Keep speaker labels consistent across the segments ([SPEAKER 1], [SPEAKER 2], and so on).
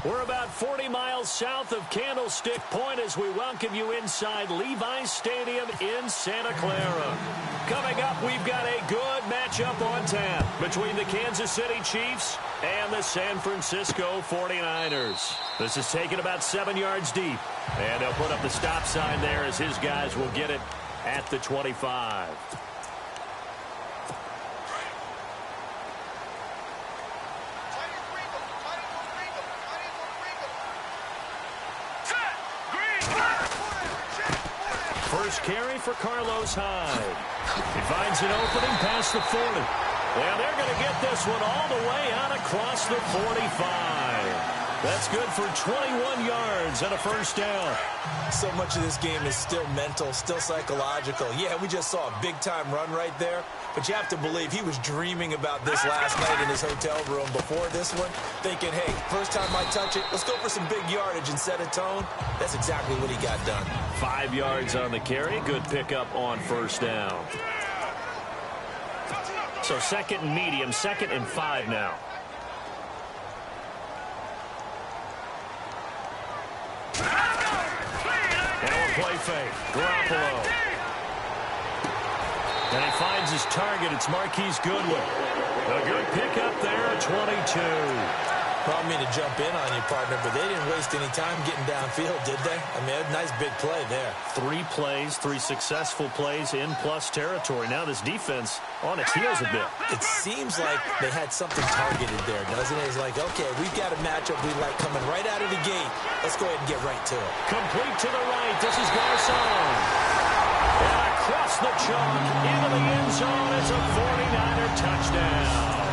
[SPEAKER 1] We're about 40 miles south of Candlestick Point as we welcome you inside Levi's Stadium in Santa Clara. Coming up, we've got a good matchup on tap between the Kansas City Chiefs and the San Francisco 49ers. This is taken about 7 yards deep, and they'll put up the stop sign there as his guys will get it at the 25. First carry for Carlos Hyde. He finds an opening past the 40. And they're going to get this one all the way out across the 45. That's good for 21 yards and a first down.
[SPEAKER 2] So much of this game is still mental, still psychological. Yeah, we just saw a big-time run right there, but you have to believe he was dreaming about this last night in his hotel room before this one, thinking, hey, first time I touch it, let's go for some big yardage and set a tone. That's exactly what he got done.
[SPEAKER 1] 5 yards on the carry. Good pickup on first down. So second and medium, 2nd and 5 now. Play fake. Garoppolo. And he finds his target. It's Marquise Goodwin. A good pickup there at 22.
[SPEAKER 2] Well, I mean to jump in on you, partner, but they didn't waste any time getting downfield, did they? I mean, a nice big play there.
[SPEAKER 1] 3 plays, 3 successful plays in plus territory. Now this defense on its heels a bit.
[SPEAKER 2] It seems like they had something targeted there, doesn't it? It's like, okay, we've got a matchup we like coming right out of the gate. Let's go ahead and get right to it.
[SPEAKER 1] Complete to the right. This is Garcon. And across the chalk into the end zone. It's a 49er touchdown.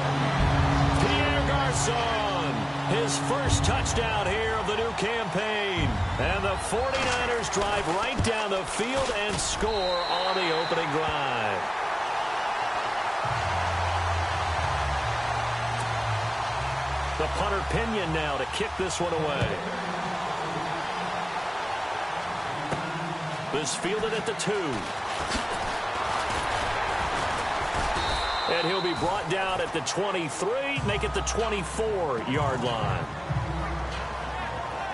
[SPEAKER 1] Pierre Garcon. His first touchdown here of the new campaign. And the 49ers drive right down the field and score on the opening drive. The punter Pinion now to kick this one away. This fielded at the 2. And he'll be brought down at the 23, make it the 24-yard line.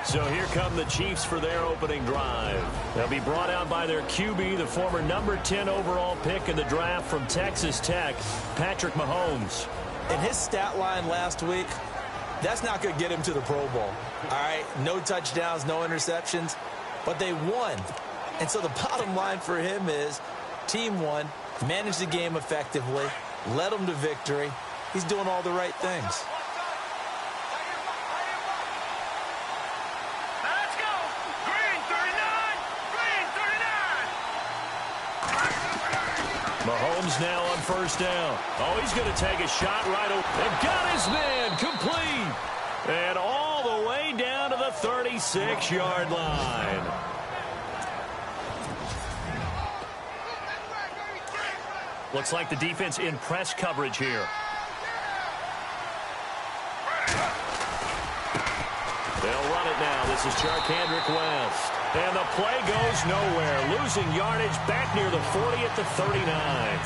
[SPEAKER 1] So here come the Chiefs for their opening drive. They'll be brought out by their QB, the former number 10 overall pick in the draft from Texas Tech, Patrick Mahomes.
[SPEAKER 2] In his stat line last week, that's not going to get him to the Pro Bowl. All right, no touchdowns, no interceptions, but they won. And so the bottom line for him is team won, managed the game effectively, led them to victory. He's doing all the right things.
[SPEAKER 3] Let's go. Green 39. Green 39.
[SPEAKER 1] Mahomes now on first down. Oh, he's going to take a shot right over. And got his man complete. And all the way down to the 36-yard line. Looks like the defense in press coverage here. They'll run it now. This is Charkandrick West. And the play goes nowhere. Losing yardage back near the 40 at the 39.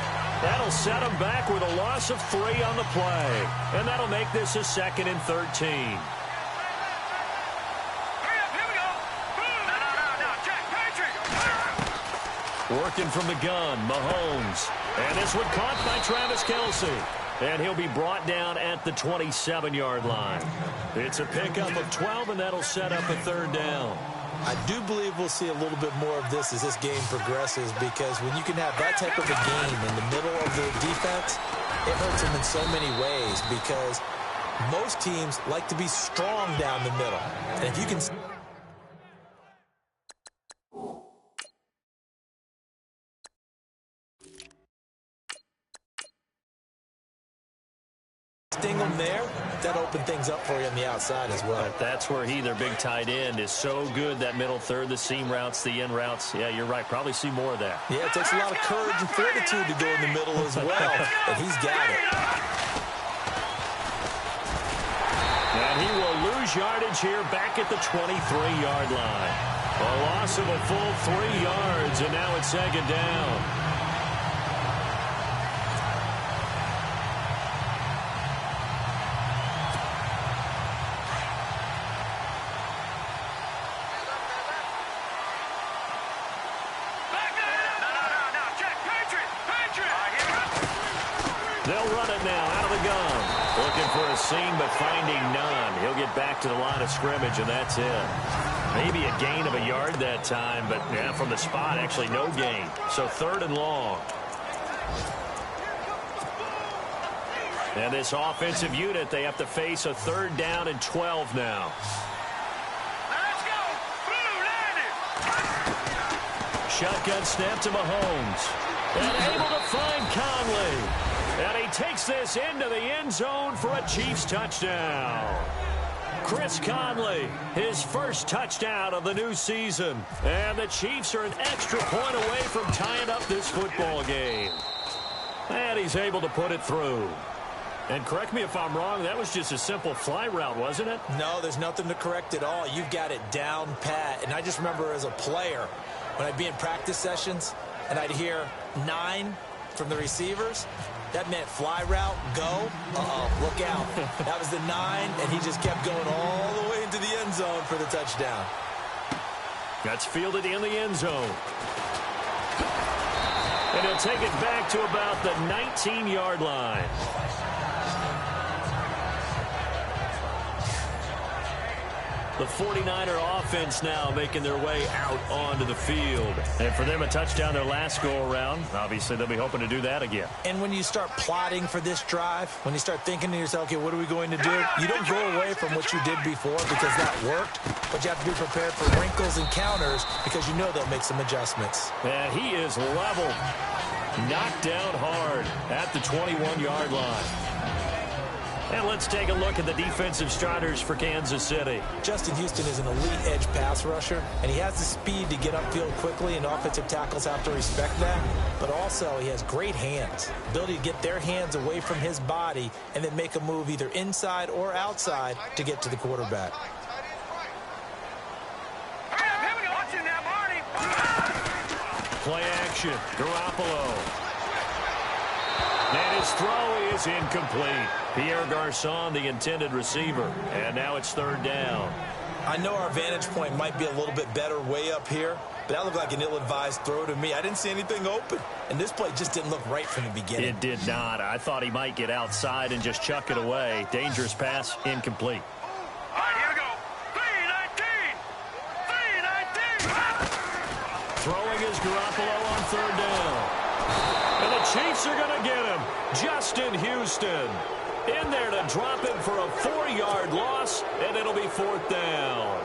[SPEAKER 1] That'll set them back with a loss of 3 on the play. And that'll make this a 2nd and 13. Working from the gun, Mahomes. And this one caught by Travis Kelce. And he'll be brought down at the 27-yard line. It's a pickup of 12, and that'll set up a 3rd down.
[SPEAKER 2] I do believe we'll see a little bit more of this as this game progresses, because when you can have that type of a game in the middle of the defense, it hurts them in so many ways, because most teams like to be strong down the middle. And if you can sting them there, that opened things up for you on the outside as well.
[SPEAKER 1] But that's where their big tight end, is so good, that middle third, the seam routes, the in routes. Yeah, you're right. Probably see more of that.
[SPEAKER 2] Yeah, it takes a lot of courage and fortitude to go in the middle as well, and he's got it.
[SPEAKER 1] And he will lose yardage here back at the 23-yard line. A loss of a full 3 yards, and now it's 2nd down. They'll run it now out of the gun. Looking for a seam, but finding none. He'll get back to the line of scrimmage, and that's it. Maybe a gain of a yard that time, but yeah, from the spot, actually no gain. So 3rd and long. And this offensive unit, they have to face a 3rd down and 12 now.
[SPEAKER 3] Let's go. Blue landed.
[SPEAKER 1] Shotgun snap to Mahomes. And able to find Conley. And he takes this into the end zone for a Chiefs touchdown. Chris Conley, his first touchdown of the new season. And the Chiefs are an extra point away from tying up this football game. And he's able to put it through. And correct me if I'm wrong, that was just a simple fly route, wasn't it?
[SPEAKER 2] No, there's nothing to correct at all. You've got it down pat. And I just remember as a player, when I'd be in practice sessions, and I'd hear 9 from the receivers, that meant fly route, go. Look out. That was the 9, and he just kept going all the way into the end zone for the touchdown.
[SPEAKER 1] That's fielded in the end zone. And he'll take it back to about the 19-yard line. The 49er offense now making their way out onto the field. And for them, a touchdown their last go-around. Obviously, they'll be hoping to do that again.
[SPEAKER 2] And when you start plotting for this drive, when you start thinking to yourself, okay, what are we going to do? You don't go away from what you did before because that worked, but you have to be prepared for wrinkles and counters because you know they'll make some adjustments.
[SPEAKER 1] And he is level. Knocked down hard at the 21-yard line. And let's take a look at the defensive starters for Kansas City.
[SPEAKER 2] Justin Houston is an elite edge pass rusher, and he has the speed to get upfield quickly, and offensive tackles have to respect that. But also, he has great hands, ability to get their hands away from his body and then make a move either inside or outside to get to the quarterback.
[SPEAKER 1] Play action, Garoppolo. And his throw is incomplete. Pierre Garçon, the intended receiver. And now it's 3rd down.
[SPEAKER 2] I know our vantage point might be a little bit better way up here, but that looked like an ill-advised throw to me. I didn't see anything open. And this play just didn't look right from the beginning.
[SPEAKER 1] It did not. I thought he might get outside and just chuck it away. Dangerous pass, incomplete.
[SPEAKER 3] All right, here we go. 3-19. 3-19.
[SPEAKER 1] Throwing is Garoppolo on 3rd down. And the Chiefs are going to get him. Justin Houston in there to drop him for a 4-yard loss, and it'll be 4th down.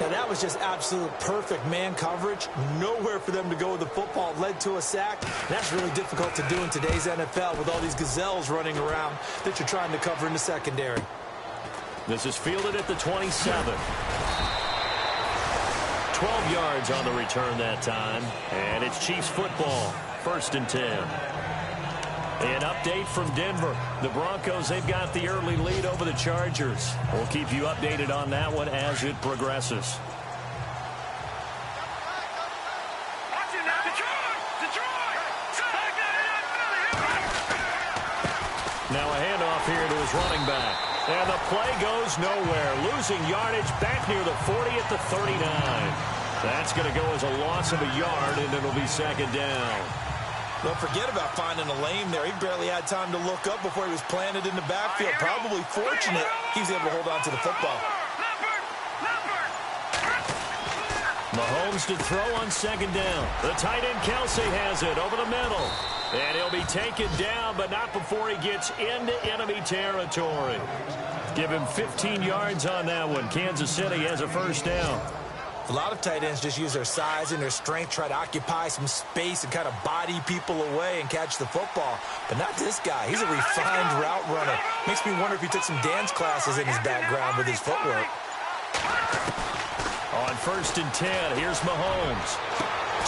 [SPEAKER 2] Now, that was just absolute perfect man coverage. Nowhere for them to go with the football. Led to a sack. That's really difficult to do in today's NFL with all these gazelles running around that you're trying to cover in the secondary.
[SPEAKER 1] This is fielded at the 27. 12 yards on the return that time, and it's Chiefs football. 1st and 10. An update from Denver. The Broncos, they've got the early lead over the Chargers. We'll keep you updated on that one as it progresses. Now a handoff here to his running back. And the play goes nowhere. Losing yardage back near the 40 at the 39. That's going to go as a loss of a yard, and it'll be 2nd down.
[SPEAKER 2] Don't forget about finding a lane there. He barely had time to look up before he was planted in the backfield. Probably fortunate he was able to hold on to the football.
[SPEAKER 1] Mahomes to throw on 2nd down. The tight end Kelsey has it over the middle. And he'll be taken down, but not before he gets into enemy territory. Give him 15 yards on that one. Kansas City has a 1st down.
[SPEAKER 2] A lot of tight ends just use their size and their strength, try to occupy some space and kind of body people away and catch the football. But not this guy. He's a refined route runner. Makes me wonder if he took some dance classes in his background with his footwork.
[SPEAKER 1] On 1st and 10, here's Mahomes.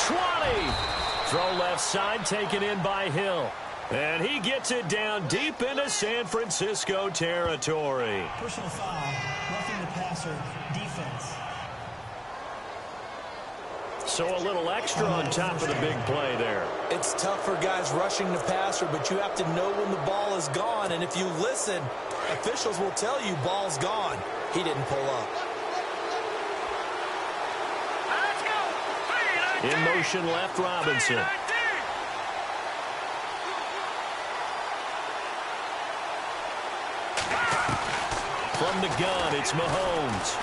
[SPEAKER 1] 20! Throw left side, taken in by Hill. And he gets it down deep into San Francisco territory.
[SPEAKER 4] Personal foul, roughing the passer, defense.
[SPEAKER 1] So a little extra on top of the big play there.
[SPEAKER 2] It's tough for guys rushing the passer, but you have to know when the ball is gone. And if you listen, officials will tell you ball's gone. He didn't pull up.
[SPEAKER 1] In motion left, Robinson. from the gun, it's Mahomes.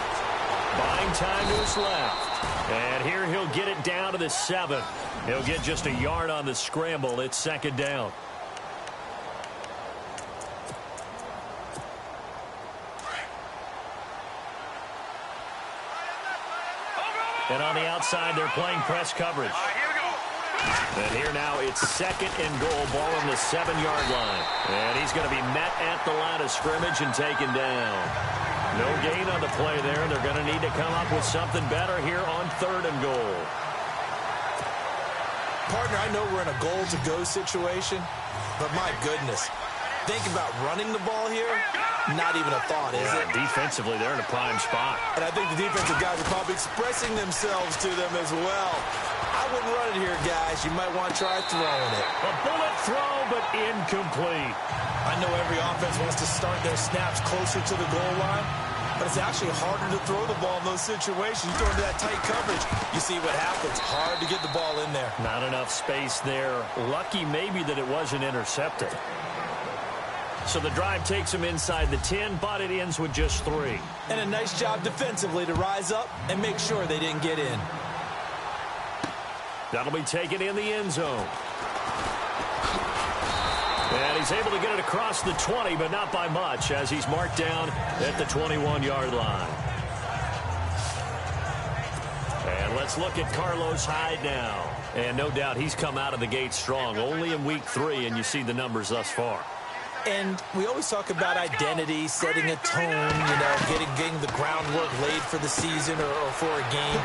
[SPEAKER 1] Buying time to his left. And here he'll get it down to the 7. He'll get just a yard on the scramble. It's second down. And on the outside, they're playing press coverage. And here now, it's second and goal, ball on the 7-yard line. And he's going to be met at the line of scrimmage and taken down. No gain on the play there. They're going to need to come up with something better here on 3rd and goal.
[SPEAKER 2] Partner, I know we're in a goal-to-go situation, but my goodness. Think about running the ball here. Not even a thought, is it?
[SPEAKER 1] Defensively, they're in a prime spot.
[SPEAKER 2] And I think the defensive guys are probably expressing themselves to them as well. I wouldn't run it here, guys. You might want to try throwing it.
[SPEAKER 1] A bullet throw, but incomplete.
[SPEAKER 2] I know every offense wants to start their snaps closer to the goal line, but it's actually harder to throw the ball in those situations. You throw into that tight coverage, you see what happens. Hard to get the ball in there.
[SPEAKER 1] Not enough space there. Lucky maybe that it wasn't intercepted. So the drive takes him inside the 10, but it ends with just 3.
[SPEAKER 2] And a nice job defensively to rise up and make sure they didn't get in.
[SPEAKER 1] That'll be taken in the end zone. And he's able to get it across the 20, but not by much, as he's marked down at the 21-yard line. And let's look at Carlos Hyde now. And no doubt he's come out of the gate strong, only in week 3, and you see the numbers thus far.
[SPEAKER 2] And we always talk about identity, setting a tone, you know, getting the groundwork laid for the season or for a game.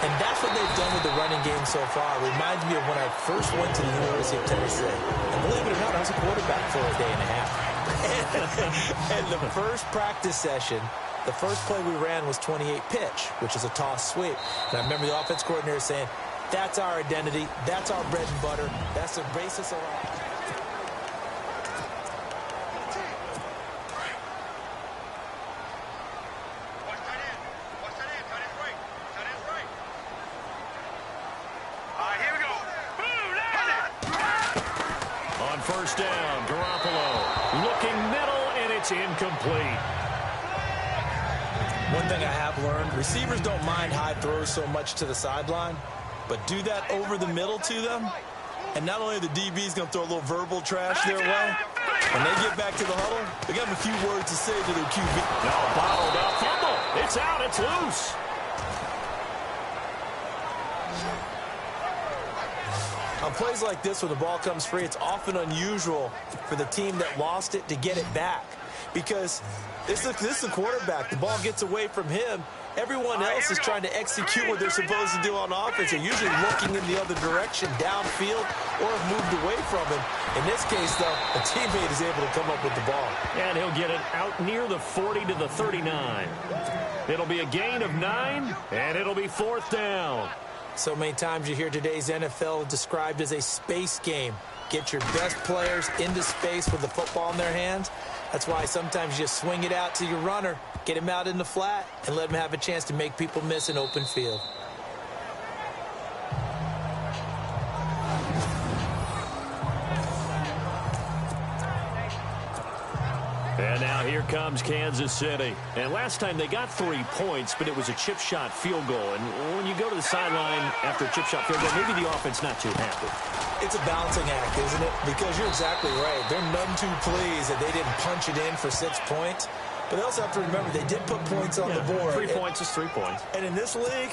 [SPEAKER 2] And that's what they've done with the running game so far. It reminds me of when I first went to the University of Tennessee. And believe it or not, I was a quarterback for a day and a half. And the first practice session, the first play we ran was 28 pitch, which is a toss sweep. And I remember the offense coordinator saying, that's our identity, that's our bread and butter, that's the basis of our...
[SPEAKER 1] First down, Garoppolo looking middle, and it's incomplete.
[SPEAKER 2] One thing I have learned, receivers don't mind high throws so much to the sideline, but do that over the middle to them, and not only are the DBs going to throw a little verbal trash their way, when they get back to the huddle, they got a few words to say to their QB.
[SPEAKER 1] No, bottled up, fumble. It's out, it's loose.
[SPEAKER 2] On plays like this, when the ball comes free, it's often unusual for the team that lost it to get it back. Because this is a quarterback. The ball gets away from him. Everyone else is trying to execute what they're supposed to do on offense. They're usually looking in the other direction, downfield, or have moved away from him. In this case, though, a teammate is able to come up with the ball.
[SPEAKER 1] And he'll get it out near the 40 to the 39. It'll be a gain of 9, and it'll be 4th down.
[SPEAKER 2] So many times you hear today's NFL described as a space game. Get your best players into space with the football in their hands. That's why sometimes you just swing it out to your runner, get him out in the flat, and let him have a chance to make people miss an open field.
[SPEAKER 1] And now here comes Kansas City. And last time they got 3 points, but it was a chip shot field goal. And when you go to the sideline after a chip shot field goal, maybe the offense not too happy.
[SPEAKER 2] It's a balancing act, isn't it? Because you're exactly right. They're none too pleased that they didn't punch it in for 6 points. But they also have to remember they did put points on the board.
[SPEAKER 1] 3 points is 3 points.
[SPEAKER 2] And in this league,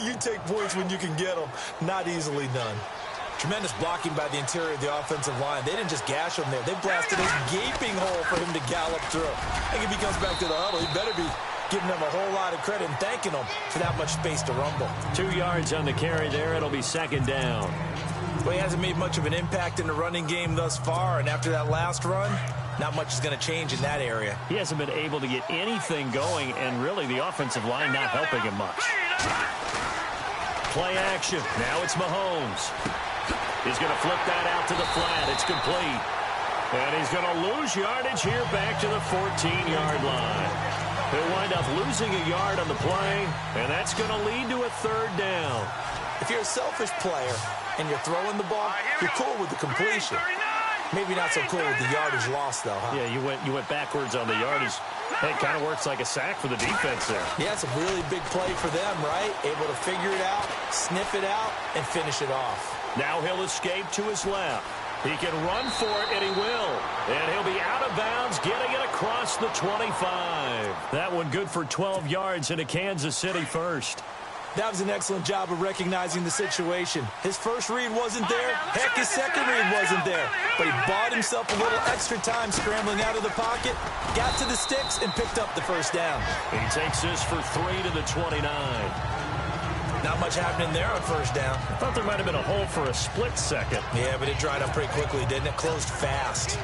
[SPEAKER 2] you take points when you can get them. Not easily done. Tremendous blocking by the interior of the offensive line. They didn't just gash him there. They blasted a gaping hole for him to gallop through. I think if he comes back to the huddle, he better be giving them a whole lot of credit and thanking them for that much space to rumble.
[SPEAKER 1] 2 yards on the carry there. It'll be second down.
[SPEAKER 2] Well, he hasn't made much of an impact in the running game thus far, and after that last run, not much is going to change in that area.
[SPEAKER 1] He hasn't been able to get anything going, and really the offensive line not helping him much. Play action. Now it's Mahomes. He's going to flip that out to the flat. It's complete. And he's going to lose yardage here back to the 14-yard line. He'll wind up losing a yard on the play, and that's going to lead to a 3rd down.
[SPEAKER 2] If you're a selfish player and you're throwing the ball, you're cool with the completion. Maybe not so cool with the yardage loss, though, huh?
[SPEAKER 1] Yeah, you went backwards on the yardage. It kind of works like a sack for the defense there.
[SPEAKER 2] Yeah, it's a really big play for them, right? Able to figure it out, sniff it out, and finish it off.
[SPEAKER 1] Now he'll escape to his left. He can run for it, and he will. And he'll be out of bounds, getting it across the 25. That one good for 12 yards into Kansas City first.
[SPEAKER 2] That was an excellent job of recognizing the situation. His first read wasn't there. Heck, his second read wasn't there. But he bought himself a little extra time scrambling out of the pocket, got to the sticks, and picked up the first down.
[SPEAKER 1] He takes this for 3 to the 29.
[SPEAKER 2] Not much happening there on first down.
[SPEAKER 1] I thought there might have been a hole for a split second.
[SPEAKER 2] Yeah, but it dried up pretty quickly, didn't it? Closed fast.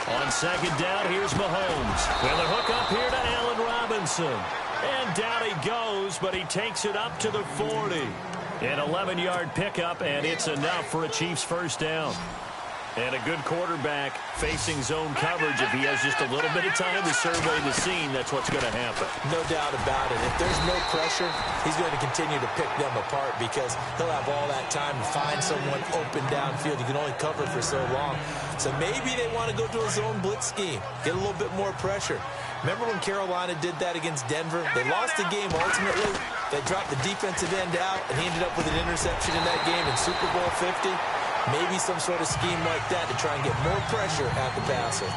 [SPEAKER 1] On second down, here's Mahomes. With a hook up here to Allen Robinson. And down he goes, but he takes it up to the 40. An 11-yard pickup, and it's enough for a Chiefs first down. And a good quarterback facing zone coverage. If he has just a little bit of time to survey the scene, that's what's going to happen.
[SPEAKER 2] No doubt about it. If there's no pressure, he's going to continue to pick them apart because he'll have all that time to find someone open downfield. He can only cover for so long. So maybe they want to go to a zone blitz scheme, get a little bit more pressure. Remember when Carolina did that against Denver? They lost the game ultimately. They dropped the defensive end out, and he ended up with an interception in that game in Super Bowl 50. Maybe some sort of scheme like that to try and get more pressure at the passer.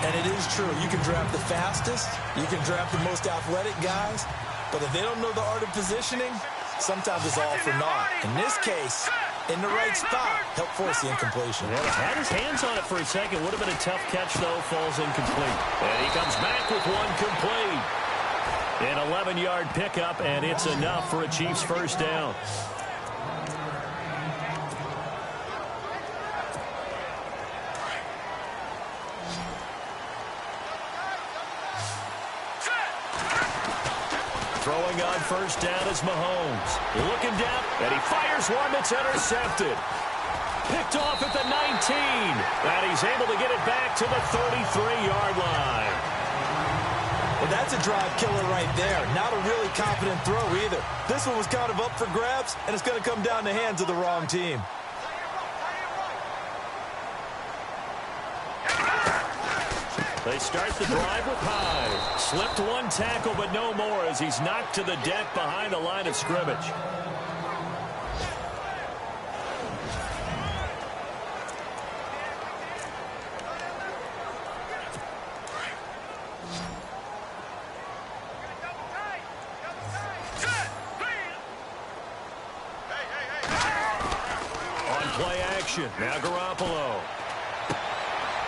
[SPEAKER 2] And it is true. You can draft the fastest. You can draft the most athletic guys. But if they don't know the art of positioning, sometimes it's all for naught. In this case, in the right spot, help force the incompletion.
[SPEAKER 1] Yeah, had his hands on it for a second. Would have been a tough catch, though. Falls incomplete. And he comes back with one complete. An 11-yard pickup, and it's enough for a Chiefs first down. Throwing on first down is Mahomes. Looking down, and he fires one that's intercepted. Picked off at the 19. And he's able to get it back to the 33-yard line.
[SPEAKER 2] Well, that's a drive killer right there. Not a really confident throw either. This one was kind of up for grabs, and it's going to come down the hands of the wrong team.
[SPEAKER 1] They start the drive with Hyde. Slipped one tackle, but no more as he's knocked to the deck behind the line of scrimmage. On play action, now Garoppolo.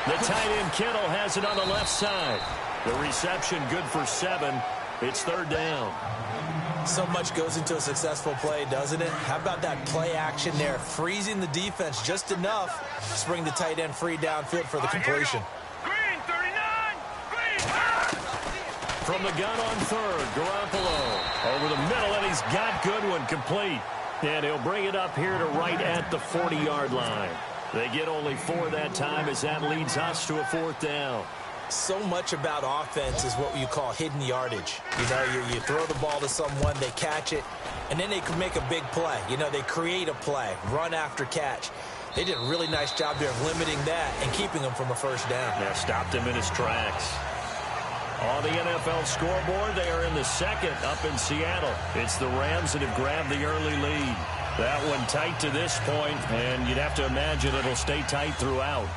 [SPEAKER 1] The tight end Kittle has it on the left side. The reception good for 7. It's third down.
[SPEAKER 2] So much goes into a successful play, doesn't it? How about that play action there? Freezing the defense just enough to bring the tight end free downfield for the completion.
[SPEAKER 3] Green, 39! Green!
[SPEAKER 1] From the gun on third, Garoppolo. Over the middle, and he's got Goodwin complete. And he'll bring it up here to right at the 40-yard line. They get only 4 that time as that leads us to a fourth down.
[SPEAKER 2] So much about offense is what you call hidden yardage. You know, you throw the ball to someone, they catch it, and then they can make a big play. You know, they create a play, run after catch. They did a really nice job there of limiting that and keeping him from a first down.
[SPEAKER 1] Yeah, stopped him in his tracks. On the NFL scoreboard, they are in the second up in Seattle. It's the Rams that have grabbed the early lead. That one tight to this point, and you'd have to imagine it'll stay tight throughout.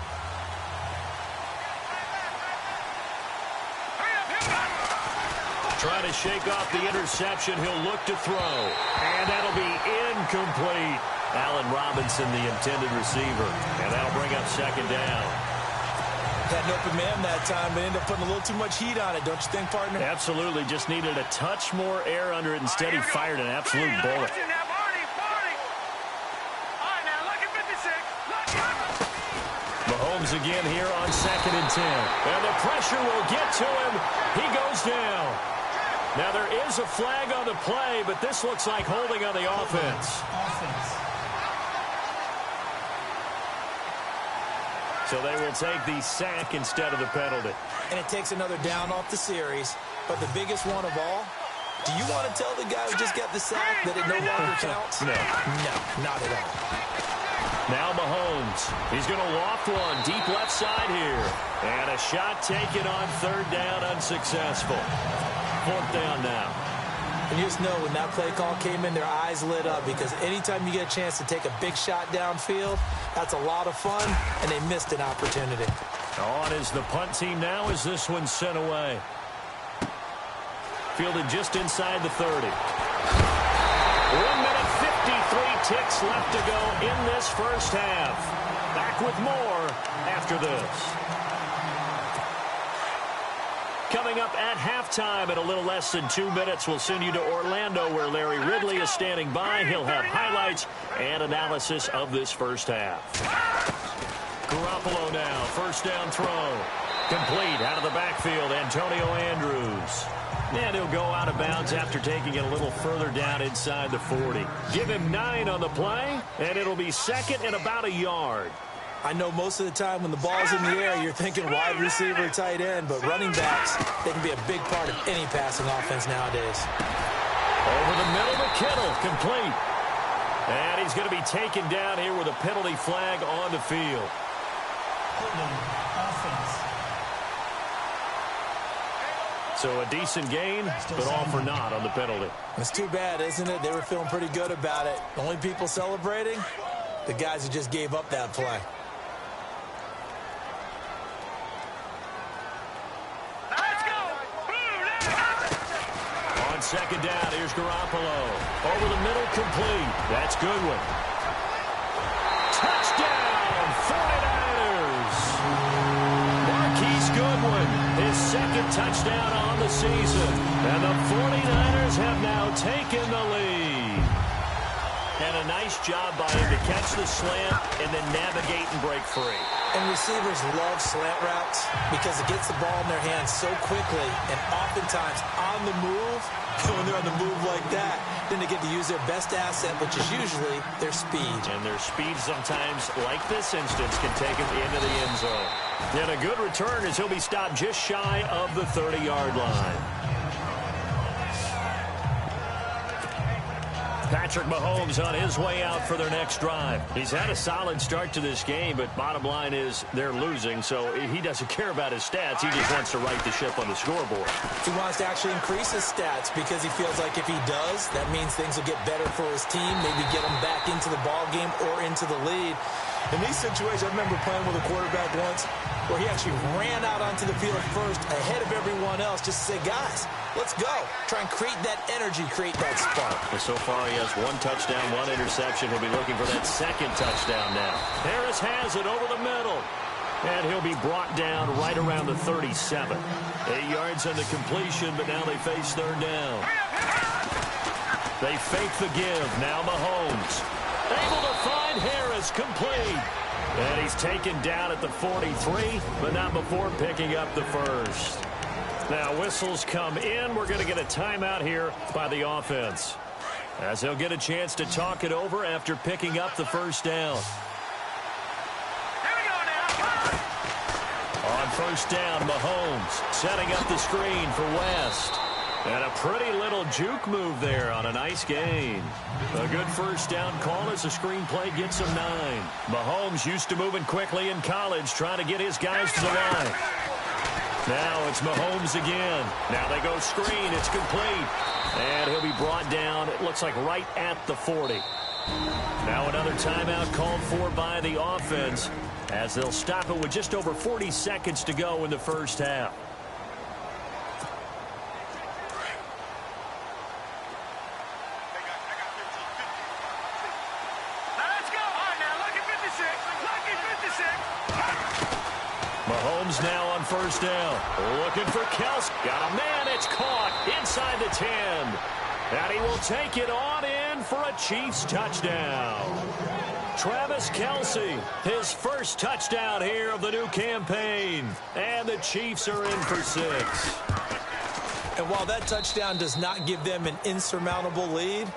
[SPEAKER 1] Trying to shake off the interception. He'll look to throw. And that'll be incomplete. Allen Robinson, the intended receiver. And that'll bring up second down.
[SPEAKER 2] Had an open man that time, but ended up putting a little too much heat on it, don't you think, partner?
[SPEAKER 1] Absolutely. Just needed a touch more air under it. Instead, he fired an absolute bullet. Mahomes again here on 2nd and 10. And the pressure will get to him. He goes down. Now, there is a flag on the play, but this looks like holding on the offense. So they will take the sack instead of the penalty.
[SPEAKER 2] And it takes another down off the series. But the biggest one of all, Do you want to tell the guy who just got the sack that it no longer counts?
[SPEAKER 1] No.
[SPEAKER 2] No, not at all.
[SPEAKER 1] Now Mahomes. He's going to loft one deep left side here. And a shot taken on third down, unsuccessful. Fourth down now.
[SPEAKER 2] And you just know when that play call came in, their eyes lit up because anytime you get a chance to take a big shot downfield, that's a lot of fun, and they missed an opportunity.
[SPEAKER 1] On is the punt team now as this one's sent away. Fielded just inside the 30. 1 minute 53 ticks left to go in this first half. Back with more after this. Coming up at halftime in a little less than 2 minutes, we'll send you to Orlando where Larry Ridley is standing by. He'll have highlights and analysis of this first half. Garoppolo now, first down throw. Complete out of the backfield, Antonio Andrews. And he'll go out of bounds after taking it a little further down inside the 40. Give him 9 on the play, and it'll be second and about a yard.
[SPEAKER 2] I know most of the time when the ball's in the air, you're thinking wide receiver, tight end, but running backs, they can be a big part of any passing offense nowadays.
[SPEAKER 1] Over the middle to Kittle, complete. And he's going to be taken down here with a penalty flag on the field.
[SPEAKER 4] Offense.
[SPEAKER 1] So a decent gain, but all for naught on the penalty.
[SPEAKER 2] It's too bad, isn't it? They were feeling pretty good about it. The only people celebrating, the guys who just gave up that play.
[SPEAKER 1] On second down, here's Garoppolo. Over the middle, complete. That's Goodwin. Touchdown, 49ers. Marquise Goodwin, his second touchdown on the season. And the 49ers have now taken the lead. And a nice job by him to catch the slant and then navigate and break free.
[SPEAKER 2] And receivers love slant routes because it gets the ball in their hands so quickly and oftentimes on the move. When they're on the move like that, then they get to use their best asset, which is usually their speed.
[SPEAKER 1] And their speed sometimes, like this instance, can take them into the end zone. And a good return as he'll be stopped just shy of the 30-yard line. Patrick Mahomes on his way out for their next drive. He's had a solid start to this game, but bottom line is they're losing, so he doesn't care about his stats. He just wants to right the ship on the scoreboard.
[SPEAKER 2] He wants to actually increase his stats because he feels like if he does, that means things will get better for his team, maybe get him back into the ball game or into the lead. In these situations, I remember playing with a quarterback once where he actually ran out onto the field first ahead of everyone else just to say, guys, let's go. Try and create that energy, create that spark.
[SPEAKER 1] And so far, he has 1 touchdown, 1 interception. He'll be looking for that second touchdown now. Harris has it over the middle. And he'll be brought down right around the 37. 8 yards on the completion, but now they face third down. They fake the give. Now Mahomes. Able to find Harris, complete. And he's taken down at the 43, but not before picking up the first. Now whistles come in. We're going to get a timeout here by the offense, as they'll get a chance to talk it over after picking up the first down.
[SPEAKER 3] Here we go now.
[SPEAKER 1] On first down, Mahomes setting up the screen for West. And a pretty little juke move there on a nice gain. A good first down call as the screenplay gets him 9. Mahomes used to moving quickly in college, trying to get his guys to the line. Now it's Mahomes again. Now they go screen. It's complete. And he'll be brought down, it looks like right at the 40. Now another timeout called for by the offense, as they'll stop it with just over 40 seconds to go in the first half. Mahomes now on first down. Looking for Kelsey. Got a man. It's caught inside the 10. And he will take it on in for a Chiefs touchdown. Travis Kelce, his first touchdown here of the new campaign. And the Chiefs are in for 6.
[SPEAKER 2] And while that touchdown does not give them an insurmountable lead,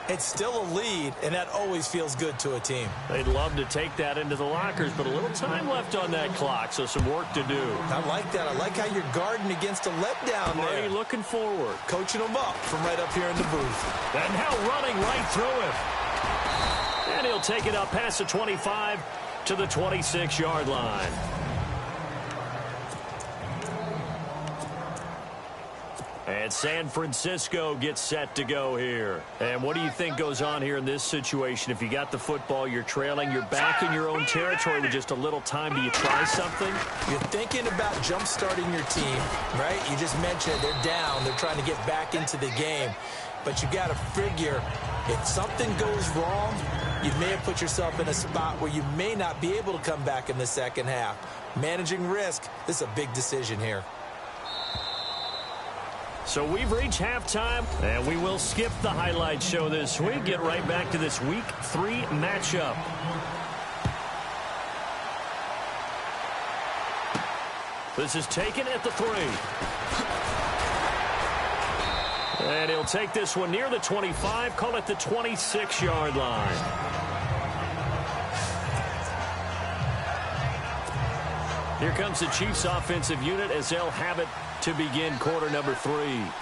[SPEAKER 2] It's still a lead, and that always feels good to a team.
[SPEAKER 1] They'd love to take that into the lockers, but a little time left on that clock, so some work to do.
[SPEAKER 2] I like that. I like how you're guarding against a letdown there.
[SPEAKER 1] Already looking forward.
[SPEAKER 2] Coaching them up from right up here in the booth.
[SPEAKER 1] And now running right through him. And he'll take it up past the 25 to the 26-yard line. And San Francisco gets set to go here. And what do you think goes on here in this situation? If you got the football, you're trailing, you're back in your own territory with just a little time. Do you try something?
[SPEAKER 2] You're thinking about jump-starting your team, right? You just mentioned they're down. They're trying to get back into the game. But you got to figure if something goes wrong, you may have put yourself in a spot where you may not be able to come back in the second half. Managing risk, this is a big decision here.
[SPEAKER 1] So we've reached halftime, and we will skip the highlight show this week. Get right back to this Week 3 matchup. This is taken at the 3. And he'll take this one near the 25, call it the 26-yard line. Here comes the Chiefs offensive unit as they'll have it to begin quarter number 3.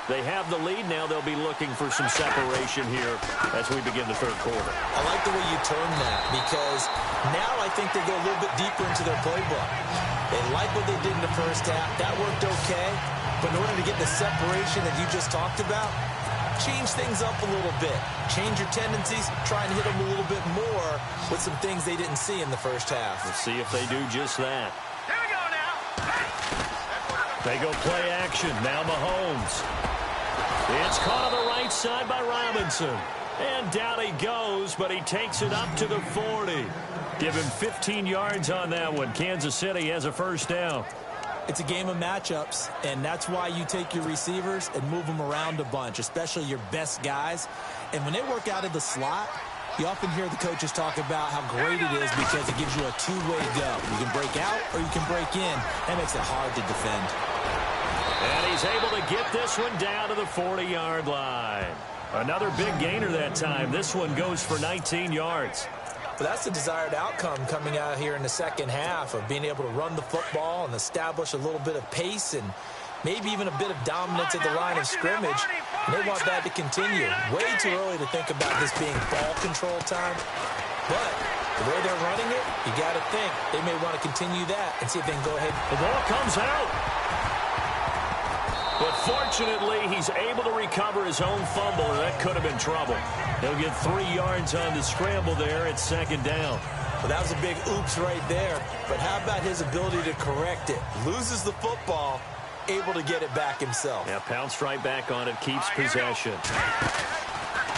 [SPEAKER 1] They have the lead. Now they'll be looking for some separation here as we begin the third quarter.
[SPEAKER 2] I like the way you turn that because now I think they go a little bit deeper into their playbook. They like what they did in the first half. That worked okay. But in order to get the separation that you just talked about, change things up a little bit. Change your tendencies. Try and hit them a little bit more with some things they didn't see in the first half.
[SPEAKER 1] Let's see if they do just that.
[SPEAKER 3] Here we go now.
[SPEAKER 1] They go play action. Now Mahomes. It's caught on the right side by Robinson. And down he goes, but he takes it up to the 40. Give him 15 yards on that one. Kansas City has a first down.
[SPEAKER 2] It's a game of matchups, and that's why you take your receivers and move them around a bunch, especially your best guys. And when they work out of the slot, you often hear the coaches talk about how great it is because it gives you a two-way go. You can break out or you can break in. That makes it hard to defend.
[SPEAKER 1] And he's able to get this one down to the 40-yard line. Another big gainer that time. This one goes for 19 yards.
[SPEAKER 2] But that's the desired outcome coming out here in the second half of being able to run the football and establish a little bit of pace and maybe even a bit of dominance at the line of scrimmage. And they want that to continue. Way too early to think about this being ball control time. But the way they're running it, you got to think they may want to continue that and see if they can go ahead.
[SPEAKER 1] The ball comes out. But fortunately, he's able to recover his own fumble, and that could have been trouble. He'll get 3 yards on the scramble there at second down.
[SPEAKER 2] Well, that was a big oops right there. But how about his ability to correct it? Loses the football, able to get it back himself.
[SPEAKER 1] Yeah, pounced right back on it, keeps possession.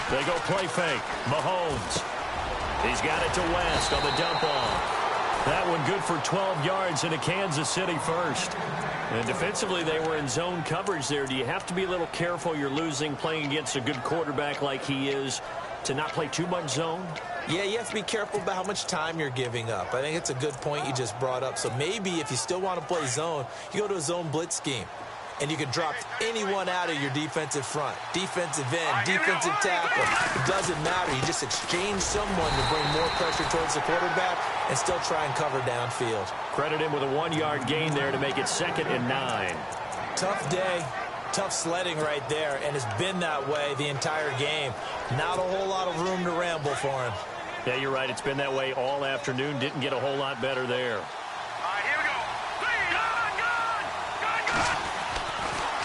[SPEAKER 1] They go play fake. Mahomes. He's got it to West on the dump off. That one good for 12 yards into Kansas City first. And defensively, they were in zone coverage there. Do you have to be a little careful? You're losing, playing against a good quarterback like he is, to not play too much zone?
[SPEAKER 2] Yeah, you have to be careful about how much time you're giving up. I think it's a good point you just brought up. So maybe if you still want to play zone, you go to a zone blitz scheme. And you can drop anyone out of your defensive front. Defensive end, defensive tackle. It doesn't matter. You just exchange someone to bring more pressure towards the quarterback and still try and cover downfield.
[SPEAKER 1] Credit him with a 1-yard gain there to make it 2nd and 9.
[SPEAKER 2] Tough day. Tough sledding right there, and it's been that way the entire game. Not a whole lot of room to ramble for him.
[SPEAKER 1] Yeah, you're right. It's been that way all afternoon. Didn't get a whole lot better there.
[SPEAKER 3] All right, here we go. Gun.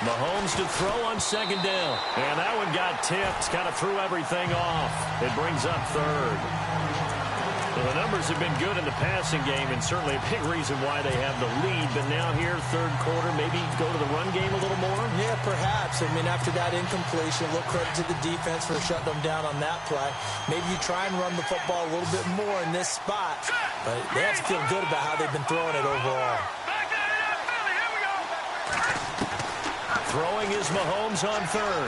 [SPEAKER 1] Mahomes to throw on 2nd down. And that one got tipped. Kind of threw everything off. It brings up 3rd. Well, the numbers have been good in the passing game, and certainly a big reason why they have the lead. But now here, third quarter, maybe go to the run game a little more?
[SPEAKER 2] Yeah, perhaps. I mean, after that incompletion, a little credit to the defense for shutting them down on that play. Maybe you try and run the football a little bit more in this spot. But they have to feel good about how they've been throwing it overall.
[SPEAKER 1] Throwing is Mahomes on 3rd.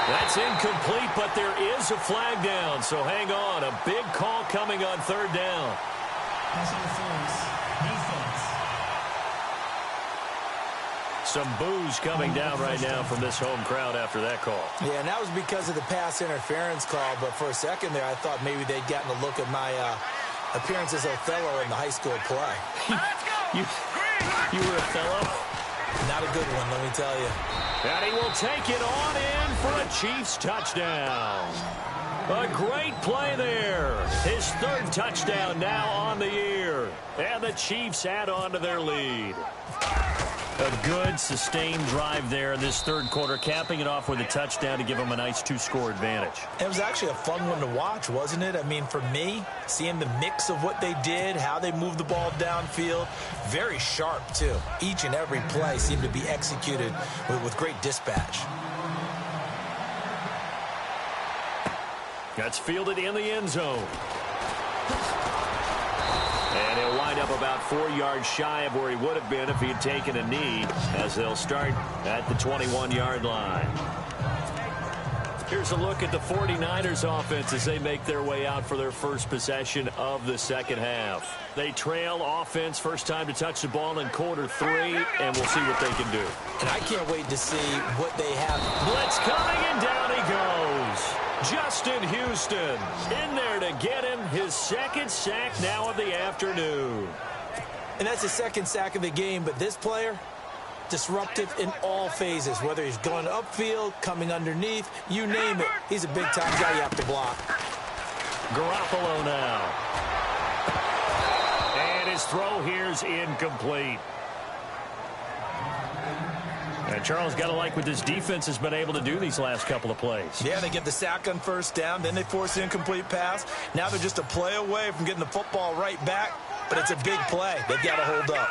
[SPEAKER 1] That's incomplete, but there is a flag down. So hang on. A big call coming on 3rd down.
[SPEAKER 4] Pass interference. Defense.
[SPEAKER 1] Some boos coming down right now from this home crowd after that call.
[SPEAKER 2] Yeah, and that was because of the pass interference call. But for a second there, I thought maybe they'd gotten a look at my appearance as Othello in the high school play.
[SPEAKER 1] You were Othello?
[SPEAKER 2] Not a good one, let me tell you.
[SPEAKER 1] And he will take it on in for a Chiefs touchdown. A great play there. His third touchdown now on the year. And the Chiefs add on to their lead. A good, sustained drive there in this third quarter, capping it off with a touchdown to give them a nice 2-score advantage.
[SPEAKER 2] It was actually a fun one to watch, wasn't it? I mean, for me, seeing the mix of what they did, how they moved the ball downfield, very sharp, too. Each and every play seemed to be executed with great dispatch.
[SPEAKER 1] That's fielded in the end zone. And he'll wind up about 4 yards shy of where he would have been if he had taken a knee, as they'll start at the 21-yard line. Here's a look at the 49ers offense as they make their way out for their first possession of the second half. They trail offense, first time to touch the ball in quarter 3, and we'll see what they can do.
[SPEAKER 2] And I can't wait to see what they have.
[SPEAKER 1] Blitz coming, and down he goes. Justin Houston in there to get him his second sack now of the afternoon.
[SPEAKER 2] And that's the second sack of the game, but this player, disruptive in all phases, whether he's going upfield, coming underneath, you name it. He's a big-time guy you have to block.
[SPEAKER 1] Garoppolo now. And his throw here's incomplete. And Charles, got to like what this defense has been able to do these last couple of plays.
[SPEAKER 2] Yeah, they get the sack on first down, then they force the incomplete pass. Now they're just a play away from getting the football right back, but it's a big play. They've got to hold up.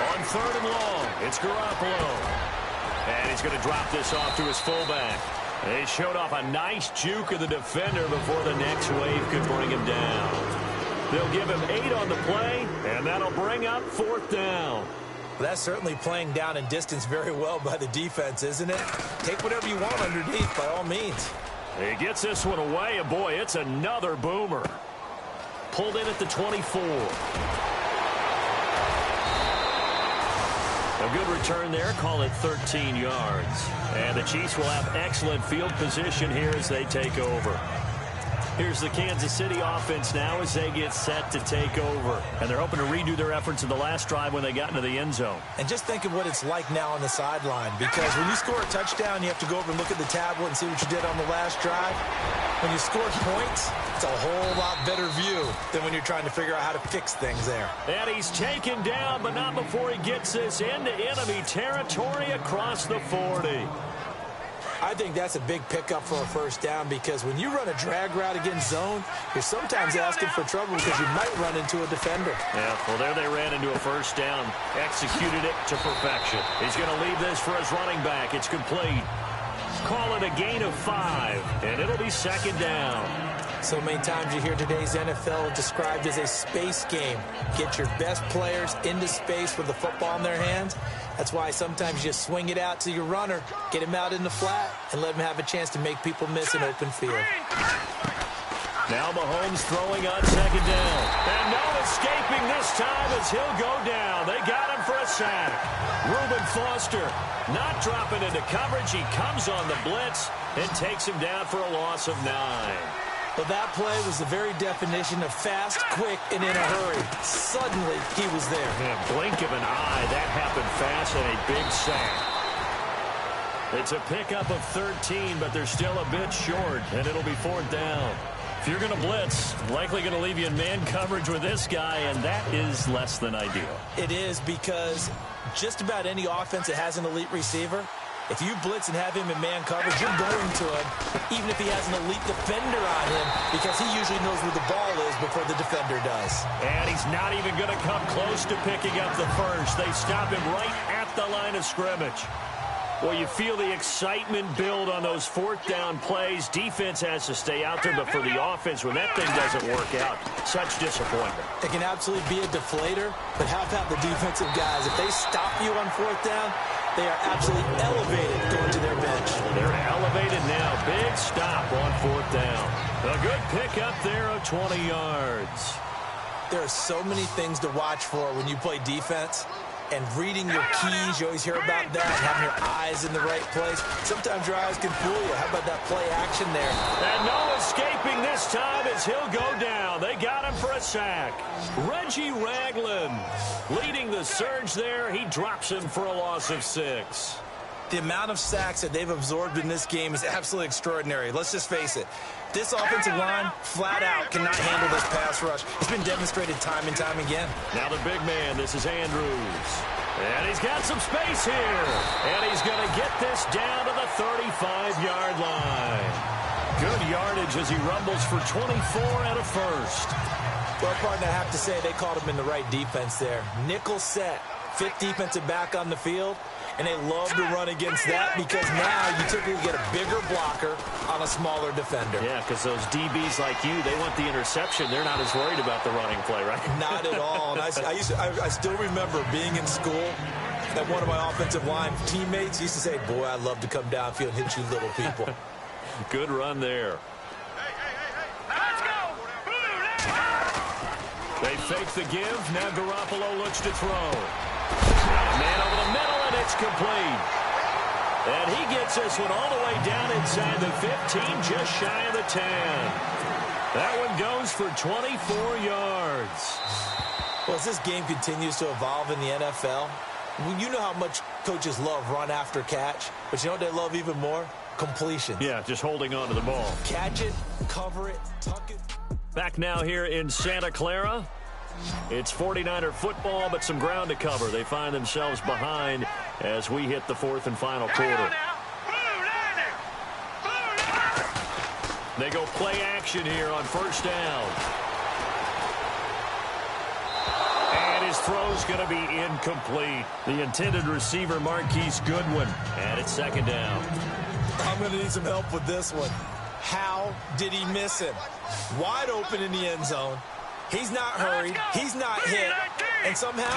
[SPEAKER 1] On third and long, it's Garoppolo. And he's going to drop this off to his fullback. They showed off a nice juke of the defender before the next wave could bring him down. They'll give him 8 on the play, and that'll bring up fourth down.
[SPEAKER 2] That's certainly playing down in distance very well by the defense, isn't it? Take whatever you want underneath, by all means.
[SPEAKER 1] He gets this one away, and boy, it's another boomer. Pulled in at the 24. A good return there, call it 13 yards. And the Chiefs will have excellent field position here as they take over. Here's the Kansas City offense now as they get set to take over. And they're hoping to redo their efforts in the last drive when they got into the end zone.
[SPEAKER 2] And just think of what it's like now on the sideline, because when you score a touchdown, you have to go over and look at the tablet and see what you did on the last drive. When you score points, it's a whole lot better view than when you're trying to figure out how to fix things there.
[SPEAKER 1] And he's taken down, but not before he gets this into enemy territory across the 40.
[SPEAKER 2] I think that's a big pickup for a first down, because when you run a drag route against zone, you're sometimes asking for trouble because you might run into a defender.
[SPEAKER 1] Yeah, well, there they ran into a first down, executed it to perfection. He's going to leave this for his running back. It's complete. Call it a gain of 5, and it'll be second down.
[SPEAKER 2] So many times you hear today's NFL described as a space game. Get your best players into space with the football in their hands. That's why sometimes you just swing it out to your runner, get him out in the flat, and let him have a chance to make people miss an open field.
[SPEAKER 1] Now Mahomes throwing on second down. And no escaping this time as he'll go down. They got him for a sack. Reuben Foster not dropping into coverage. He comes on the blitz and takes him down for a loss of 9.
[SPEAKER 2] Well, that play was the very definition of fast, quick, and in a hurry. Suddenly, he was there.
[SPEAKER 1] Yeah, blink of an eye. That happened fast and a big sack. It's a pickup of 13, but they're still a bit short, and it'll be fourth down. If you're going to blitz, likely going to leave you in man coverage with this guy, and that is less than ideal.
[SPEAKER 2] It is, because just about any offense that has an elite receiver, if you blitz and have him in man coverage, you're going to him, even if he has an elite defender on him, because he usually knows where the ball is before the defender does.
[SPEAKER 1] And he's not even going to come close to picking up the first. They stop him right at the line of scrimmage. Well, you feel the excitement build on those fourth down plays. Defense has to stay out there, but for the offense, when that thing doesn't work out, such disappointment.
[SPEAKER 2] It can absolutely be a deflator, but how about the defensive guys? If they stop you on fourth down, they are absolutely elevated going to their bench.
[SPEAKER 1] They're elevated now. Big stop on fourth down. A good pickup there of 20 yards.
[SPEAKER 2] There are so many things to watch for when you play defense. and reading your keys. You always hear about that, having your eyes in the right place. Sometimes your eyes can fool you. How about that play action there?
[SPEAKER 1] And no escaping this time as he'll go down. They got him for a sack. Reggie Ragland leading the surge there. He drops him for a loss of 6.
[SPEAKER 2] The amount of sacks that they've absorbed in this game is absolutely extraordinary. Let's just face it. This offensive line, flat out, cannot handle this pass rush. It's been demonstrated time and time again.
[SPEAKER 1] Now the big man, this is Andrews. And he's got some space here. And he's going to get this down to the 35-yard line. Good yardage as he rumbles for 24 and a first.
[SPEAKER 2] Well, partner, I have to say they caught him in the right defense there. Nickel set, fifth defensive back on the field. And they love to run against that because now you typically get a bigger blocker on a smaller defender.
[SPEAKER 1] Yeah, because those DBs like you, they want the interception. They're not as worried about the running play, right?
[SPEAKER 2] Not at all. And I still remember being in school that one of my offensive line teammates used to say, boy, I'd love to come downfield and hit you little people.
[SPEAKER 1] Good run there.
[SPEAKER 3] Let's go!
[SPEAKER 1] They fake the give. Now Garoppolo looks to throw. Man over the middle, and it's complete. And he gets this one all the way down inside the 15, just shy of the 10. That one goes for 24 yards.
[SPEAKER 2] Well, as this game continues to evolve in the NFL, you know how much coaches love run after catch, but you know what they love even more? Completions.
[SPEAKER 1] Yeah, just holding on to the ball.
[SPEAKER 2] Catch it, cover it, tuck it.
[SPEAKER 1] Back now here in Santa Clara. It's 49er football, but some ground to cover. They find themselves behind as we hit the fourth and final quarter. They go play action here on first down. And his throw's going to be incomplete. The intended receiver, Marquise Goodwin. And it's second down.
[SPEAKER 2] I'm going to need some help with this one. How did he miss him? Wide open in the end zone. He's not hurried. He's not hit. And somehow,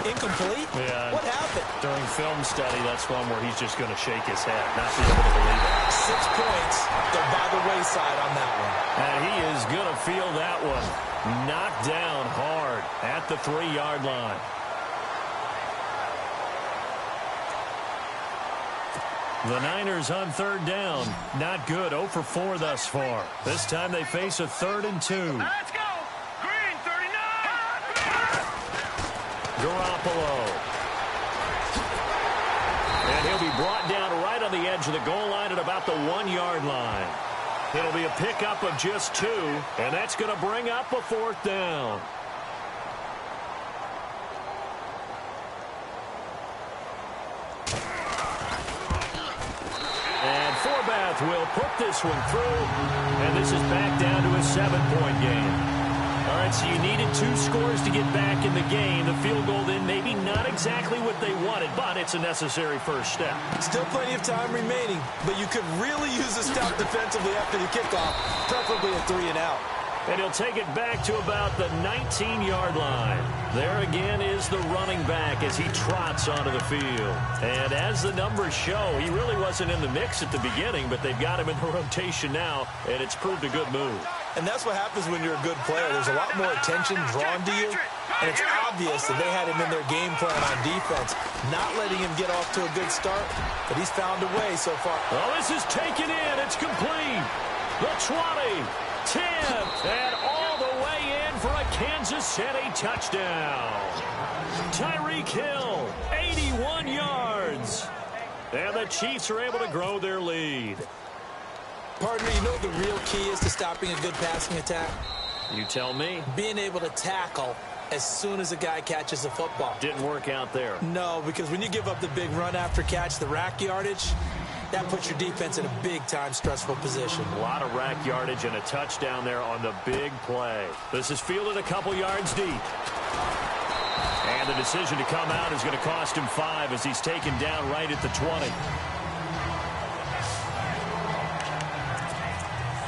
[SPEAKER 2] incomplete?
[SPEAKER 1] Yeah.
[SPEAKER 2] What happened?
[SPEAKER 1] During film study, that's one where he's just going to shake his head, not be able to believe it.
[SPEAKER 2] 6 points go by the wayside on that one.
[SPEAKER 1] And he is going to feel that one. Knocked down hard at the 3-yard line. The Niners on third down. Not good. 0 for 4 thus far. This time they face a 3rd and 2.
[SPEAKER 3] Let's go! Green 39!
[SPEAKER 1] Garoppolo. And he'll be brought down right on the edge of the goal line at about the 1-yard line. It'll be a pickup of just 2, and that's going to bring up a 4th down. And Forbath will put this one through, and this is back down to a 7-point game. All right, so you needed 2 scores to get back in the game. The field goal then maybe not exactly what they wanted, but it's a necessary first step.
[SPEAKER 2] Still plenty of time remaining, but you could really use a stop defensively after the kickoff, preferably a 3-and-out.
[SPEAKER 1] And he'll take it back to about the 19-yard line. There again is the running back as he trots onto the field. And as the numbers show, he really wasn't in the mix at the beginning, but they've got him in the rotation now, and it's proved a good move.
[SPEAKER 2] And that's what happens when you're a good player. There's a lot more attention drawn to you, and it's obvious that they had him in their game plan on defense, not letting him get off to a good start, but he's found a way so far.
[SPEAKER 1] Well, this is taken in. It's complete. The 20, 10, and all the way in for a Kansas City touchdown. Tyreek Hill, 81 yards. And the Chiefs are able to grow their lead.
[SPEAKER 2] Partner, you know what the real key is to stopping a good passing attack?
[SPEAKER 1] You tell me.
[SPEAKER 2] Being able to tackle as soon as a guy catches a football.
[SPEAKER 1] Didn't work out there.
[SPEAKER 2] No, because when you give up the big run after catch, the rack yardage, that puts your defense in a big-time stressful position.
[SPEAKER 1] A lot of rack yardage and a touchdown there on the big play. This is fielded a couple yards deep. And the decision to come out is going to cost him 5 as he's taken down right at the 20.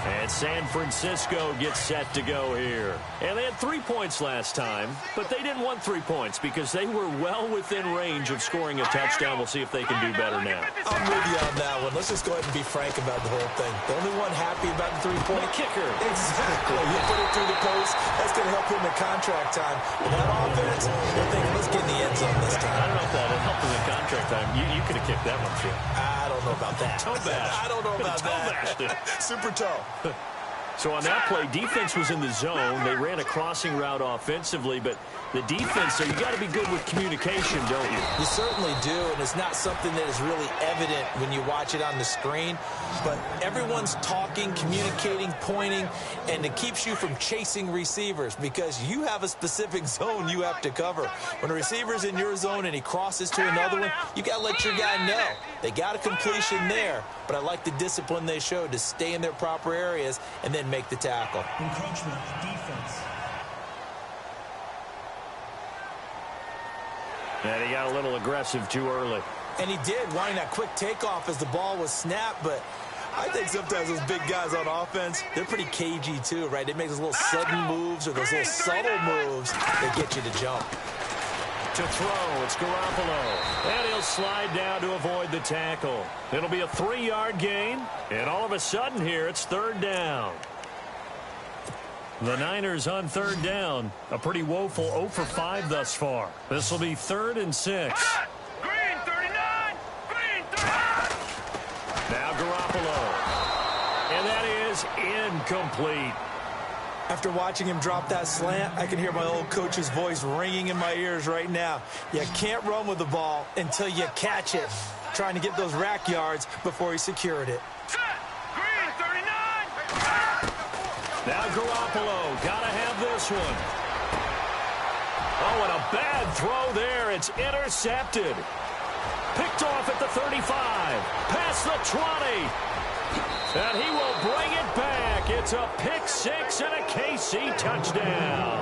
[SPEAKER 1] And San Francisco gets set to go here. And they had 3 points last time, but they didn't want 3 points because they were well within range of scoring a touchdown. We'll see if they can do better now.
[SPEAKER 2] I'm with you on that one. Let's just go ahead and be frank about the whole thing. The only one happy about the 3-point
[SPEAKER 1] kicker.
[SPEAKER 2] Exactly. You put it through the post. That's going to help him in contract time. But that offense, they're thinking, let's get in the end zone this time.
[SPEAKER 1] I don't know if that helped him in contract time. You could have kicked that one, too.
[SPEAKER 2] I don't know about that.
[SPEAKER 1] Toe bash.
[SPEAKER 2] I don't know about
[SPEAKER 1] Toe bashed it.
[SPEAKER 2] Super toe.
[SPEAKER 1] So on that play, defense was in the zone. They ran a crossing route offensively, but the defense, so you got to be good with communication, don't you?
[SPEAKER 2] You certainly do, and it's not something that is really evident when you watch it on the screen, but everyone's talking, communicating, pointing, and it keeps you from chasing receivers because you have a specific zone you have to cover. When a receiver's in your zone and he crosses to another one, you got to let your guy know. They got a completion there, but I like the discipline they showed to stay in their proper areas and then make the tackle.
[SPEAKER 4] Encroachment, defense.
[SPEAKER 1] And he got a little aggressive too early.
[SPEAKER 2] And he did, wanting that quick takeoff as the ball was snapped, but I think sometimes those big guys on offense, they're pretty cagey too, right? They make those little sudden moves or those little subtle moves that get you to jump.
[SPEAKER 1] To throw, it's Garoppolo. And he'll slide down to avoid the tackle. It'll be a 3-yard gain. And all of a sudden here, it's 3rd down. The Niners on 3rd down. A pretty woeful 0 for 5 thus far. This will be 3rd and 6.
[SPEAKER 3] Green 39. Green 39.
[SPEAKER 1] Now Garoppolo. And that is incomplete.
[SPEAKER 2] After watching him drop that slant, I can hear my old coach's voice ringing in my ears right now. You can't run with the ball until you catch it. Trying to get those rack yards before he secured it.
[SPEAKER 3] Set. Green 39.
[SPEAKER 1] Now Garoppolo, gotta have this one. Oh, and a bad throw there. It's intercepted. Picked off at the 35. Past the 20. And he will bring it back. It's a pick 6 and a KC touchdown.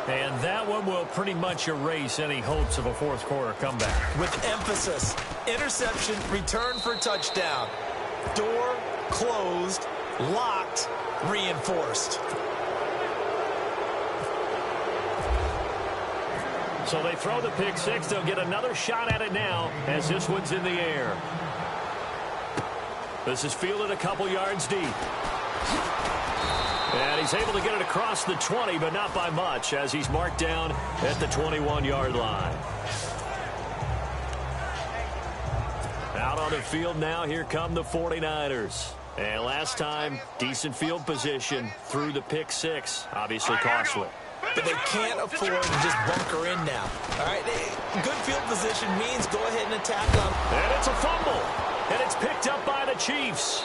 [SPEAKER 1] And that one will pretty much erase any hopes of a fourth quarter comeback.
[SPEAKER 2] With emphasis, interception, return for touchdown. Door closed, locked, reinforced.
[SPEAKER 1] So they throw the pick 6. They'll get another shot at it now as this one's in the air. This is fielded a couple yards deep. And he's able to get it across the 20, but not by much as he's marked down at the 21-yard line. Out on the field now, here come the 49ers. And last time, decent field position through the pick 6. Obviously costly.
[SPEAKER 2] But they can't afford to just bunker in now. All right, good field position means go ahead and attack them.
[SPEAKER 1] And it's a fumble. And it's picked up by the Chiefs.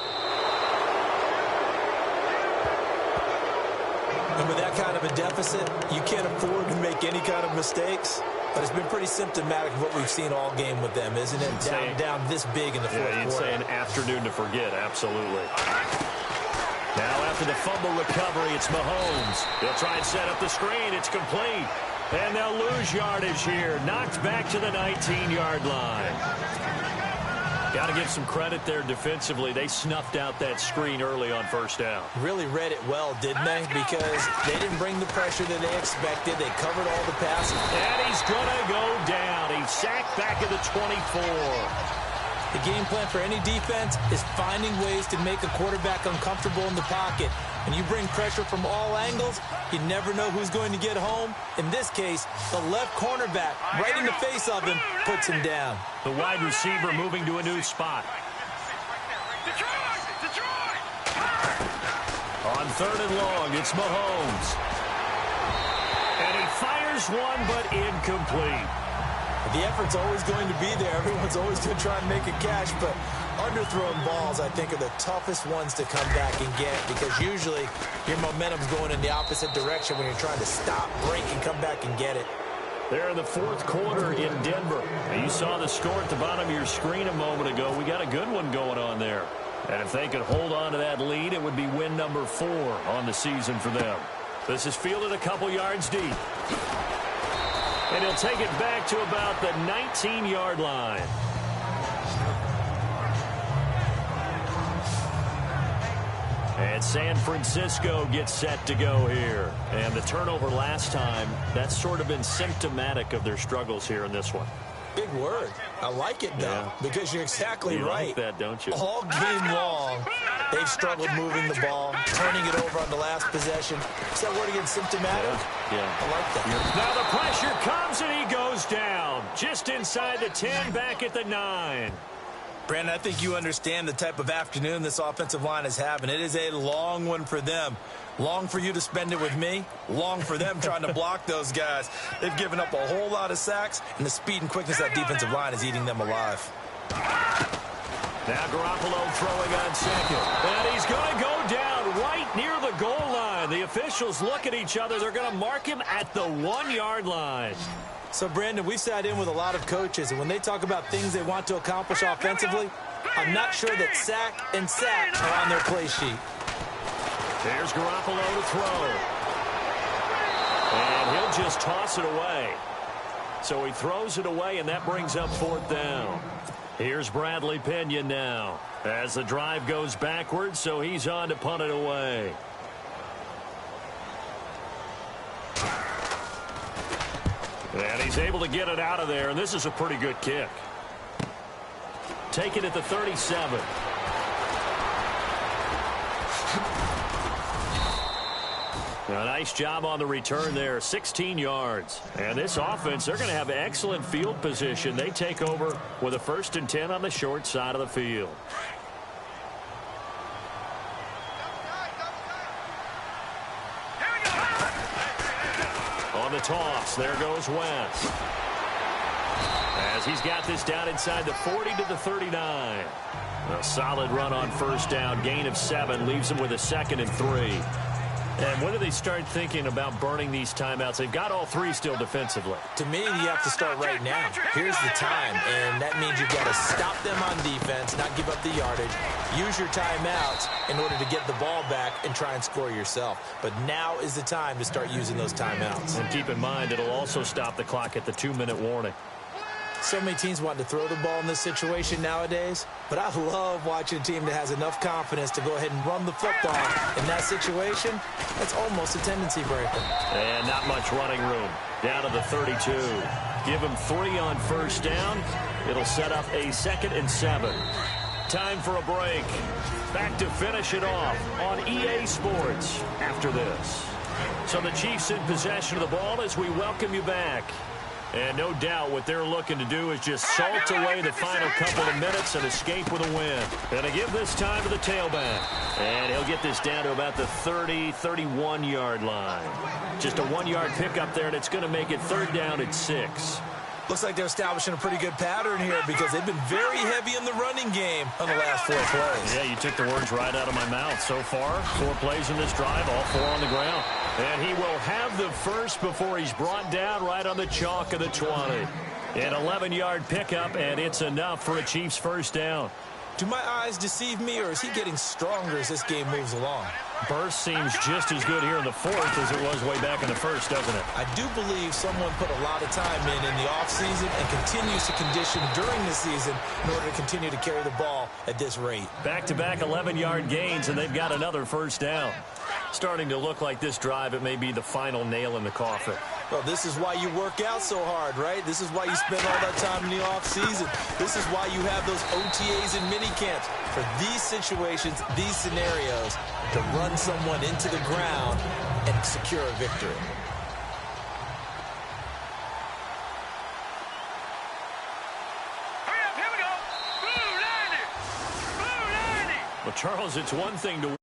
[SPEAKER 2] And with that kind of a deficit, you can't afford to make any kind of mistakes. But it's been pretty symptomatic of what we've seen all game with them, isn't it? Down this big in the fourth quarter.
[SPEAKER 1] You'd say an afternoon to forget, absolutely. Now after the fumble recovery, it's Mahomes. He'll try and set up the screen. It's complete. And they'll lose yardage here. Knocked back to the 19-yard line. Got to give some credit there defensively. They snuffed out that screen early on first down.
[SPEAKER 2] Really read it well, didn't they? Because they didn't bring the pressure that they expected. They covered all the passes.
[SPEAKER 1] And he's going to go down. He's sacked back at the 24.
[SPEAKER 2] The game plan for any defense is finding ways to make a quarterback uncomfortable in the pocket. When you bring pressure from all angles, you never know who's going to get home. In this case, the left cornerback, right in the face of him, puts him down.
[SPEAKER 1] The wide receiver moving to a new spot.
[SPEAKER 3] Detroit!
[SPEAKER 1] On 3rd and long, it's Mahomes. And he fires one, but incomplete.
[SPEAKER 2] The effort's always going to be there. Everyone's always going to try and make a catch, but underthrown balls, I think, are the toughest ones to come back and get because usually your momentum's going in the opposite direction when you're trying to stop, break, and come back and get it.
[SPEAKER 1] They're in the fourth quarter in Denver. Now, you saw the score at the bottom of your screen a moment ago. We got a good one going on there. And if they could hold on to that lead, it would be win number 4 on the season for them. This is fielded a couple yards deep. And he'll take it back to about the 19-yard line. And San Francisco gets set to go here. And the turnover last time, that's sort of been symptomatic of their struggles here in this one.
[SPEAKER 2] Big word. I like it, though, because you're exactly
[SPEAKER 1] you
[SPEAKER 2] right.
[SPEAKER 1] Like that, don't you?
[SPEAKER 2] All game long, they've struggled moving the ball, turning it over on the last possession. Is that word again, symptomatic?
[SPEAKER 1] Yeah.
[SPEAKER 2] I like that.
[SPEAKER 1] Now the pressure comes, and he goes down. Just inside the 10, back at the 9.
[SPEAKER 2] Brandon, I think you understand the type of afternoon this offensive line is having. It is a long one for them. Long for you to spend it with me. Long for them trying to block those guys. They've given up a whole lot of sacks, and the speed and quickness of that defensive line is eating them alive.
[SPEAKER 1] Now Garoppolo throwing on second. And he's going to go down right near the goal line. The officials look at each other. They're going to mark him at the 1-yard line.
[SPEAKER 2] So, Brandon, we've sat in with a lot of coaches, and when they talk about things they want to accomplish offensively, I'm not sure that sack and sack are on their play sheet.
[SPEAKER 1] There's Garoppolo to throw. And he'll just toss it away. So he throws it away, and that brings up 4th down. Here's Bradley Pena now as the drive goes backwards, so he's on to punt it away. And he's able to get it out of there, and this is a pretty good kick. Take it at the 37. A nice job on the return there, 16 yards. And this offense, they're going to have excellent field position. They take over with a 1st and 10 on the short side of the field. On the toss, there goes West. As he's got this down inside the 40 to the 39. A solid run on 1st down, gain of 7, leaves them with a 2nd and 3. And when do they start thinking about burning these timeouts? They've got all 3 still defensively.
[SPEAKER 2] To me, you have to start right now. Here's the time, and that means you've got to stop them on defense, not give up the yardage, use your timeouts in order to get the ball back and try and score yourself. But now is the time to start using those timeouts.
[SPEAKER 1] And keep in mind, it'll also stop the clock at the 2-minute warning.
[SPEAKER 2] So many teams want to throw the ball in this situation nowadays, but I love watching a team that has enough confidence to go ahead and run the football. In that situation, that's almost a tendency breaker.
[SPEAKER 1] And not much running room. Down to the 32. Give him 3 on 1st down. It'll set up a 2nd and 7. Time for a break. Back to finish it off on EA Sports after this. So the Chiefs in possession of the ball as we welcome you back. And no doubt what they're looking to do is just salt away the final couple of minutes and escape with a win. And to give this time to the tailback. And he'll get this down to about the 30, 31-yard line. Just a 1-yard pickup there, and it's going to make it 3rd down at 6.
[SPEAKER 2] Looks like they're establishing a pretty good pattern here because they've been very heavy in the running game on the last 4 plays.
[SPEAKER 1] Yeah, you took the words right out of my mouth. So far, 4 plays in this drive, all 4 on the ground. And he will have the first before he's brought down right on the chalk of the 20. An 11-yard pickup, and it's enough for a Chiefs 1st down.
[SPEAKER 2] Do my eyes deceive me, or is he getting stronger as this game moves along?
[SPEAKER 1] Burst seems just as good here in the 4th as it was way back in the 1st, doesn't it?
[SPEAKER 2] I do believe someone put a lot of time in the offseason and continues to condition during the season in order to continue to carry the ball at this rate.
[SPEAKER 1] Back-to-back 11-yard gains, and they've got another 1st down. Starting to look like this drive, it may be the final nail in the coffin.
[SPEAKER 2] Well, this is why you work out so hard, right? This is why you spend all that time in the offseason. This is why you have those OTAs and minicamps. For these situations, these scenarios, to run someone into the ground and secure a victory.
[SPEAKER 3] Hurry up, here we go. Blue 90. Blue 90.
[SPEAKER 1] Well, Charles, it's one thing to